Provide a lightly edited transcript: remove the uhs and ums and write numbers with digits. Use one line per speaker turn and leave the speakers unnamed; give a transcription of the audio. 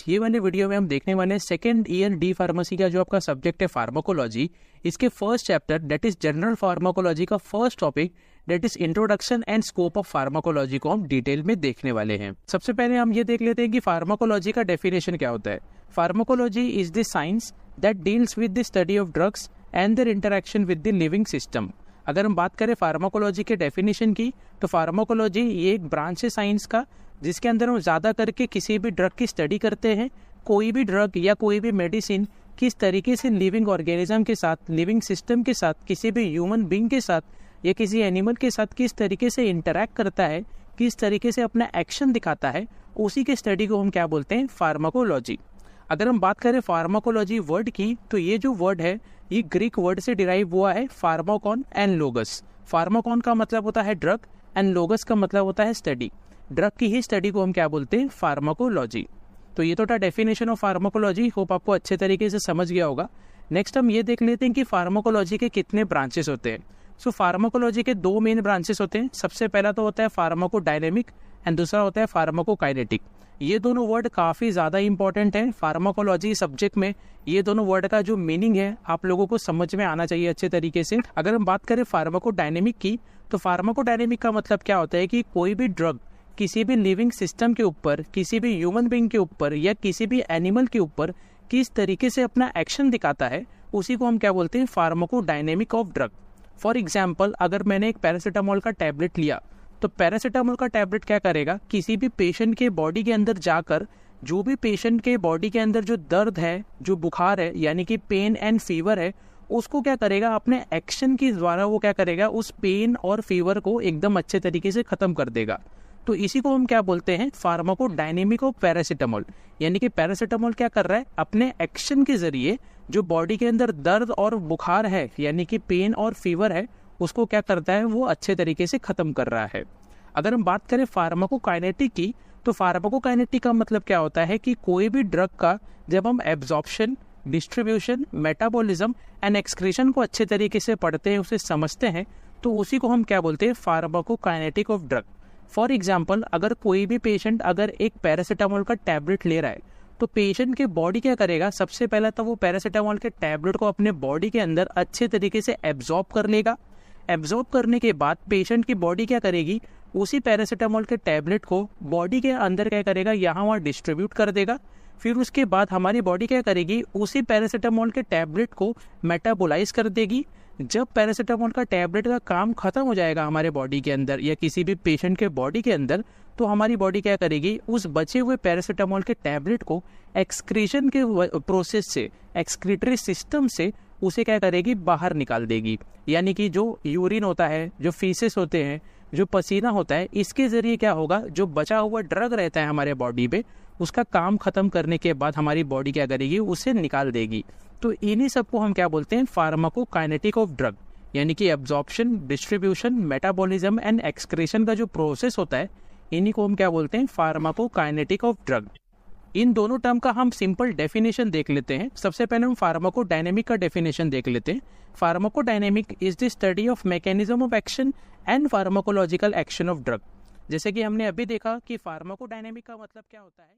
Friends, ये वाले video में हम देखने वाले हैं सेकेंड ईयर डी फार्मेसी का जो आपका सब्जेक्ट है फार्माकोलॉजी, इसके first chapter that is general pharmacology का first topic that is introduction and scope of pharmacology को हम डिटेल में देखने वाले हैं। सबसे पहले हम ये देख लेते हैं कि फार्माकोलॉजी का डेफिनेशन क्या होता है। Pharmacology is the science that deals with the study of drugs and there interaction with the living system. अगर हम बात करें फार्माकोलॉजी के डेफिनेशन की, तो फार्माकोलॉजी ये एक ब्रांच है साइंस का जिसके अंदर हम ज़्यादा करके किसी भी ड्रग की स्टडी करते हैं। कोई भी ड्रग या कोई भी मेडिसिन किस तरीके से लिविंग ऑर्गेनिज्म के साथ, लिविंग सिस्टम के साथ, किसी भी ह्यूमन बीइंग के साथ या किसी एनिमल के साथ किस तरीके से इंटरैक्ट करता है, किस तरीके से अपना एक्शन दिखाता है, उसी के स्टडी को हम क्या बोलते हैं, फार्माकोलॉजी। अगर हम बात करें फार्माकोलॉजी वर्ड की, तो ये जो वर्ड है ये ग्रीक वर्ड से डिराइव हुआ है, फार्माकॉन एंड लोगस। फार्माकॉन का मतलब होता है ड्रग एंड लोगस का मतलब होता है स्टडी। ड्रग की ही स्टडी को हम क्या बोलते हैं, फार्माकोलॉजी। तो ये तो था डेफिनेशन ऑफ फार्माकोलॉजी। होप आपको अच्छे तरीके से समझ गया होगा। नेक्स्ट हम ये देख लेते हैं कि फार्माकोलॉजी के कितने ब्रांचेस होते हैं। सो फार्माकोलॉजी के दो मेन ब्रांचेस होते हैं। सबसे पहला तो होता है फार्माकोडायनेमिक एंड दूसरा होता है फार्माकोकाइनेटिक। ये दोनों वर्ड काफ़ी ज़्यादा इंपॉर्टेंट है फार्माकोलॉजी सब्जेक्ट में। ये दोनों वर्ड का जो मीनिंग है आप लोगों को समझ में आना चाहिए अच्छे तरीके से। अगर हम बात करें फार्माकोडायनेमिक की, तो फार्माकोडायनेमिक का मतलब क्या होता है कि कोई भी ड्रग किसी भी लिविंग सिस्टम के ऊपर, किसी भी ह्यूमन बीइंग के ऊपर या किसी भी एनिमल के ऊपर किस तरीके से अपना एक्शन दिखाता है, उसी को हम क्या बोलते हैं, pharmacodynamic of drug. For example, अगर मैंने एक पैरासीटामोल का टैबलेट लिया, तो पैरासीटामोल का टैबलेट क्या करेगा, किसी भी पेशेंट के बॉडी के अंदर जाकर जो भी पेशेंट के बॉडी के अंदर जो दर्द है, जो बुखार है, यानी कि पेन एंड फीवर है, उसको क्या करेगा, अपने एक्शन के द्वारा वो क्या करेगा, उस पेन और फीवर को एकदम अच्छे तरीके से खत्म कर देगा। तो इसी को हम क्या बोलते हैं, फार्माकोडायनेमिक ऑफ पैरासीटामोल। यानी कि पैरासीटामोल क्या कर रहा है, अपने एक्शन के जरिए जो बॉडी के अंदर दर्द और बुखार है, यानी कि पेन और फीवर है, उसको क्या करता है, वो अच्छे तरीके से खत्म कर रहा है। अगर हम बात करें फार्माकोकाइनेटिक की, तो फार्माकोकाइनेटिक का मतलब क्या होता है कि कोई भी ड्रग का जब हम absorption, distribution, metabolism and excretion को अच्छे तरीके से पढ़ते हैं, उसे समझते हैं, तो उसी को हम क्या बोलते हैं, pharmacokinetic of drug. For example, अगर कोई भी पेशेंट अगर एक पैरासीटामोल का टैबलेट ले रहा है, तो पेशेंट के बॉडी क्या करेगा, सबसे पहले तो वो पैरासीटामोल के टैबलेट को अपने बॉडी के अंदर अच्छे तरीके से एब्जॉर्ब कर लेगा। एब्जॉर्ब करने के बाद पेशेंट की बॉडी क्या करेगी, उसी पैरासीटामोल के टैबलेट को बॉडी के अंदर क्या करेगा, यहाँ वहाँ डिस्ट्रीब्यूट कर देगा। फिर उसके बाद हमारी बॉडी क्या करेगी, उसी पैरासीटामोल के टैबलेट को मेटाबोलाइज कर देगी। जब पैरासीटामोल का टैबलेट का काम खत्म हो जाएगा हमारे बॉडी के अंदर या किसी भी पेशेंट के बॉडी के अंदर, तो हमारी बॉडी क्या करेगी, उस बचे हुए पैरासीटामोल के टैबलेट को एक्सक्रीशन के प्रोसेस से, एक्सक्रीटरी सिस्टम से उसे क्या करेगी, बाहर निकाल देगी। यानी कि जो यूरिन होता है, जो फीसेस होते हैं, जो पसीना होता है, इसके जरिए क्या होगा, जो बचा हुआ ड्रग रहता है हमारे बॉडी पे, उसका काम खत्म करने के बाद हमारी बॉडी क्या करेगी, उसे निकाल देगी। तो इन्हीं सबको हम क्या बोलते हैं, फार्माकोकाइनेटिक ऑफ ड्रग। यानी कि absorption, distribution, metabolism and excretion का जो प्रोसेस होता है, इन्हीं को हम क्या बोलते हैं, फार्माकोकाइनेटिक ऑफ ड्रग। इन दोनों टर्म का हम सिंपल डेफिनेशन देख लेते हैं। सबसे पहले हम फार्माकोडायनेमिक का डेफिनेशन देख लेते हैं। Pharmacodynamic is the study of mechanism of action and pharmacological action of drug. जैसे कि हमने अभी देखा कि फार्माकोडायनेमिक का मतलब क्या होता है।